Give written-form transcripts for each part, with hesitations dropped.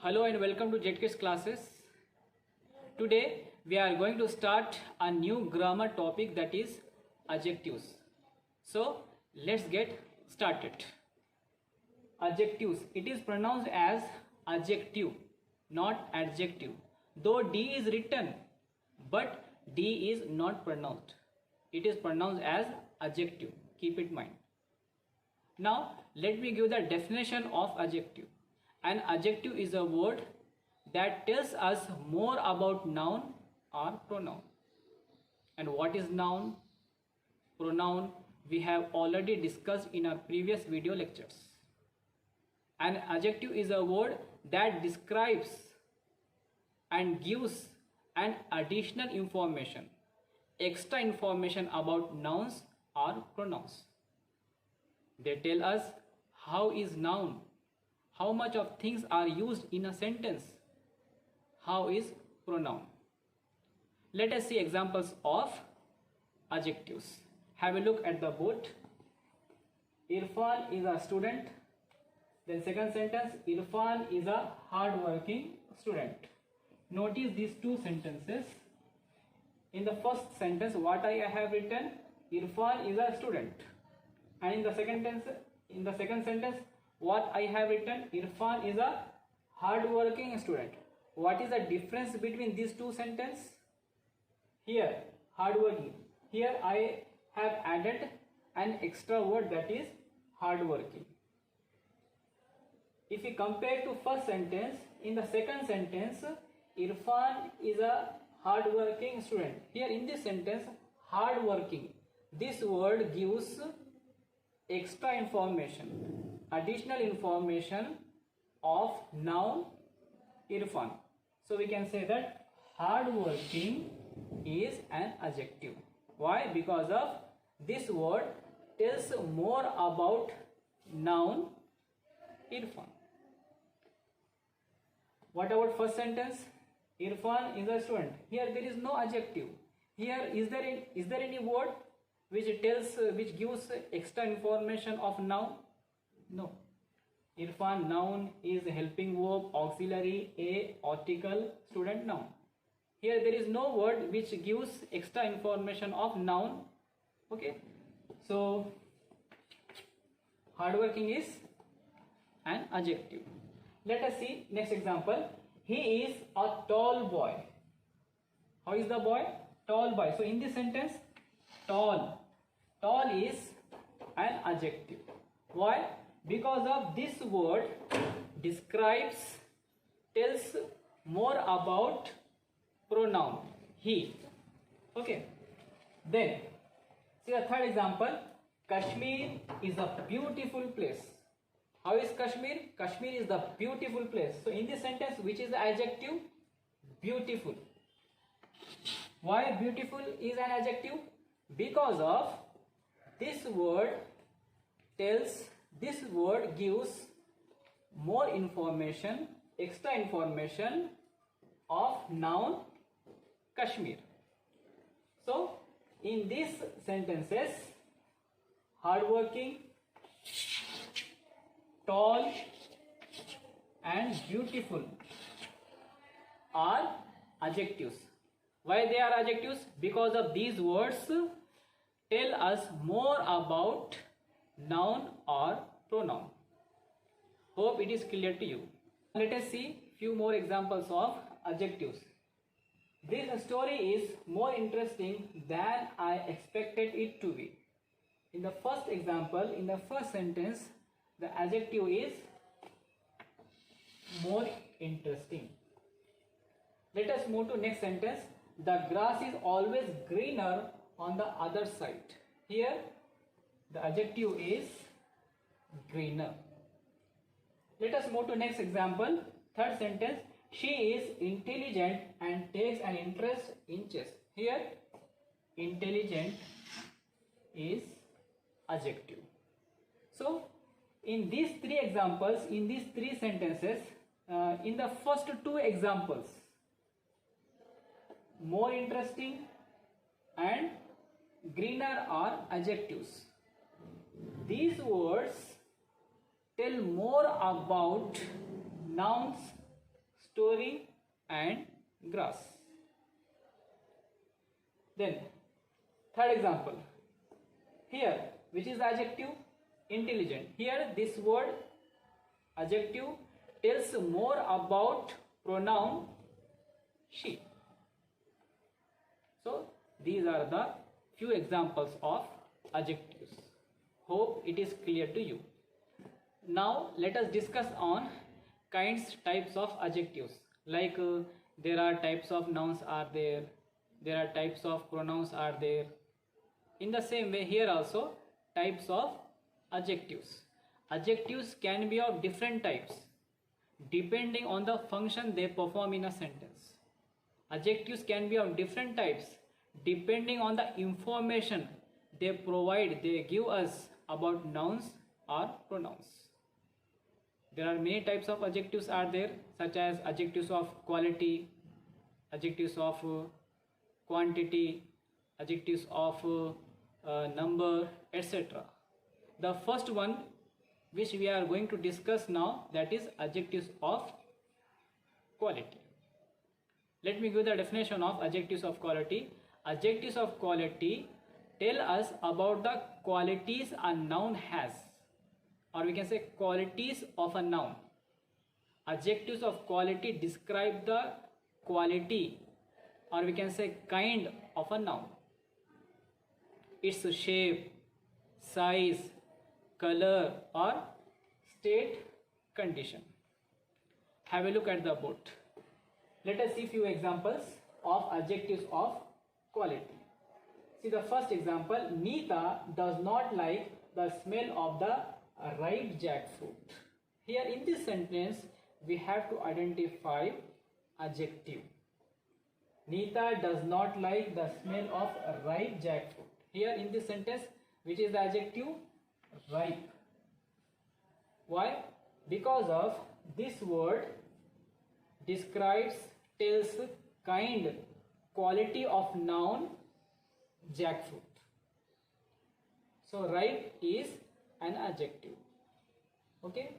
Hello and welcome to JetKids classes. Today we are going to start a new grammar topic, that is adjectives. So let's get started. Adjectives. It is pronounced as adjective, not adjective. Though D is written, but D is not pronounced. It is pronounced as adjective. Keep it in mind. Now let me give the definition of adjective. An adjective is a word that tells us more about noun or pronoun. And what is noun? Pronoun we have already discussed in our previous video lectures. An adjective is a word that describes and gives an additional information, extra information about nouns or pronouns. They tell us how is noun, how much of things are used in a sentence, how is pronoun. Let us see examples of adjectives. Have a look at the board. Irfan is a student. Then second sentence, Irfan is a hard-working student. Notice these two sentences. In the first sentence, what I have written, Irfan is a student. And in the second sentence, what I have written, Irfan is a hard-working student. What is the difference between these two sentences? Here, hard-working. Here I have added an extra word, that is hard-working. If we compare to first sentence, in the second sentence, Irfan is a hard-working student. Here in this sentence, hard-working, this word gives extra information, additional information of noun Irfan. So we can say that hardworking is an adjective. Why? Because of this word tells more about noun Irfan. What about first sentence? Irfan is a student. Here there is no adjective. Here is there any word which gives extra information of noun? No. Irfan, noun, is helping verb, auxiliary, a, article, student, noun. Here there is no word which gives extra information of noun. Okay. So hardworking is an adjective. Let us see next example. He is a tall boy. How is the boy? Tall boy. So in this sentence, tall is an adjective. Why? Because of this word describes, tells more about pronoun he. Okay. Then see the third example. Kashmir is a beautiful place. How is Kashmir? Kashmir is the beautiful place. So in this sentence, which is the adjective? Beautiful. Why beautiful is an adjective? Because of this word gives more information, extra information of noun Kashmir. So in these sentences, hardworking, tall and beautiful are adjectives. Why they are adjectives? Because of these words tell us more about noun or pronoun. Hope it is clear to you. Let us see few more examples of adjectives. This story is more interesting than I expected it to be. In the first example, in the first sentence, the adjective is more interesting. Let us move to next sentence. The grass is always greener on the other side. Here the adjective is greener. Let us move to next example. Third sentence. She is intelligent and takes an interest in chess. Here intelligent is adjective. So in these three examples, in these three sentences, in the first two examples, more interesting and greener are adjectives. These words tell more about nouns story, and grass. Then third example, here which is the adjective? Intelligent. Here this word adjective tells more about pronoun she. So these are the few examples of adjectives. Hope it is clear to you. Now let us discuss on types of adjectives. Like there are types of nouns are there are types of pronouns are there. In the same way, here also types of adjectives. Adjectives can be of different types depending on the function they perform in a sentence. Adjectives can be of different types depending on the information they provide, they give us about nouns or pronouns. There are many types of adjectives are there, such as adjectives of quality, adjectives of quantity, adjectives of number, etc. The first one which we are going to discuss now, that is adjectives of quality. Let me give the definition of adjectives of quality. Adjectives of quality tell us about the qualities a noun has, or we can say qualities of a noun. Adjectives of quality describe the quality, or we can say kind of a noun. Its shape, size, color, or state condition. Have a look at the board. Let us see few examples of adjectives of quality. See the first example, Neeta does not like the smell of the ripe jackfruit. Here in this sentence we have to identify adjective. Neeta does not like the smell of ripe jackfruit. Here in this sentence, which is the adjective? Ripe. Why? Because of this word describes, tells kind, quality of noun jackfruit. So ripe is an adjective. Okay,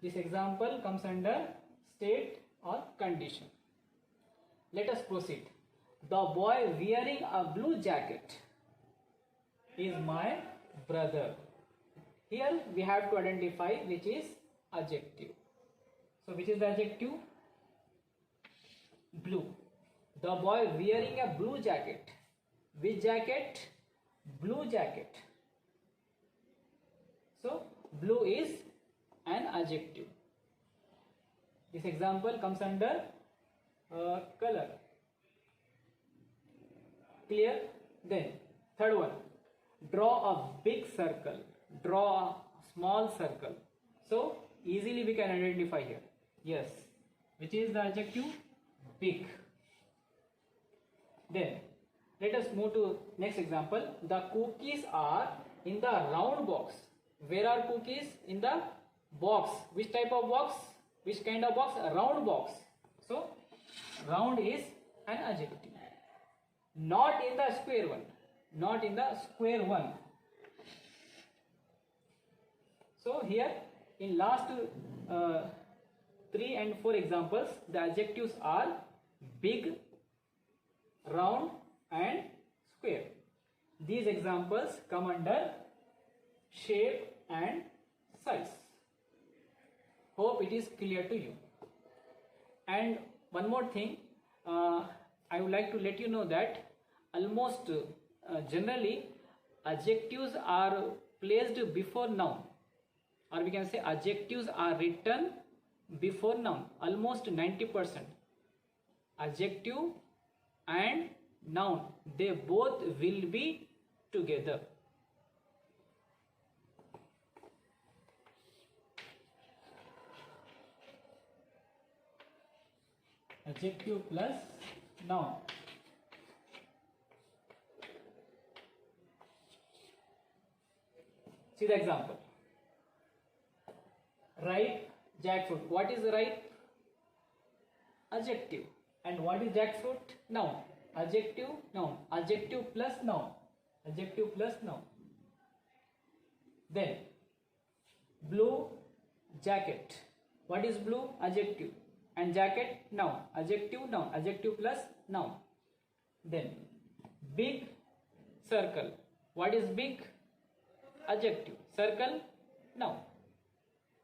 this example comes under state or condition. Let us proceed. The boy wearing a blue jacket is my brother. Here we have to identify which is adjective. So which is the adjective? Blue. The boy wearing a blue jacket. Which jacket? Blue jacket. So blue is an adjective. This example comes under color. Clear? Then third one, draw a big circle, draw a small circle. So easily we can identify here. Yes, which is the adjective? Big. Then let us move to next example. The cookies are in the round box. Where are cookies? In the box. Which type of box? Which kind of box? A round box. So round is an adjective. Not in the square one. Not in the square one. So here in last 3 and 4 examples, the adjectives are big, round and square. These examples come under shape and size. Hope it is clear to you. And one more thing, I would like to let you know that almost generally adjectives are placed before noun, or we can say adjectives are written before noun. Almost 90%. Adjective and noun, they both will be together. Adjective plus noun. See the example. Ripe jackfruit. What is ripe? Adjective. And what is jackfruit? Noun. Adjective, noun. Adjective plus noun. Adjective plus noun. Then blue jacket. What is blue? Adjective. And jacket, noun. Adjective, noun. Adjective plus noun. Then big circle. What is big? Adjective. Circle, noun.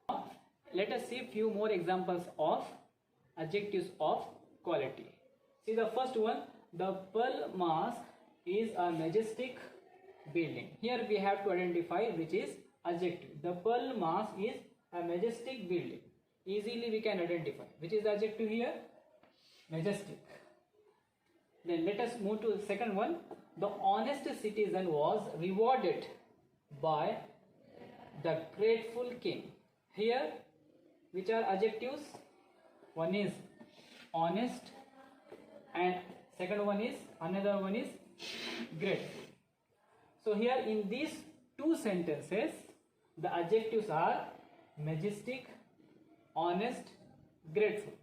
Now, let us see few more examples of adjectives of quality. See the first one. The Pearl Mosque is a majestic building. Here we have to identify which is adjective. The Pearl Mosque is a majestic building. Easily we can identify which is the adjective here. Majestic. Then let us move to the second one. The honest citizen was rewarded by the grateful king. Here which are adjectives? One is honest and second one is, another one is grateful. So here in these two sentences the adjectives are majestic, honest, grateful.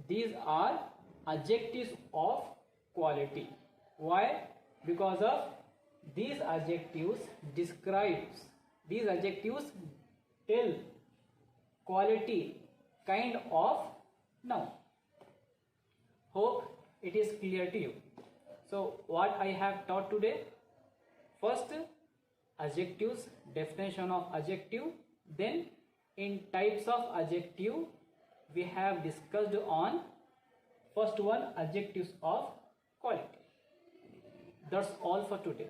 These are adjectives of quality. Why? Because of these adjectives describes, these adjectives tell quality, kind of noun. Hope it is clear to you. So what I have taught today? First, adjectives, definition of adjective. Then in types of adjective we have discussed on first one, adjectives of quality. That's all for today.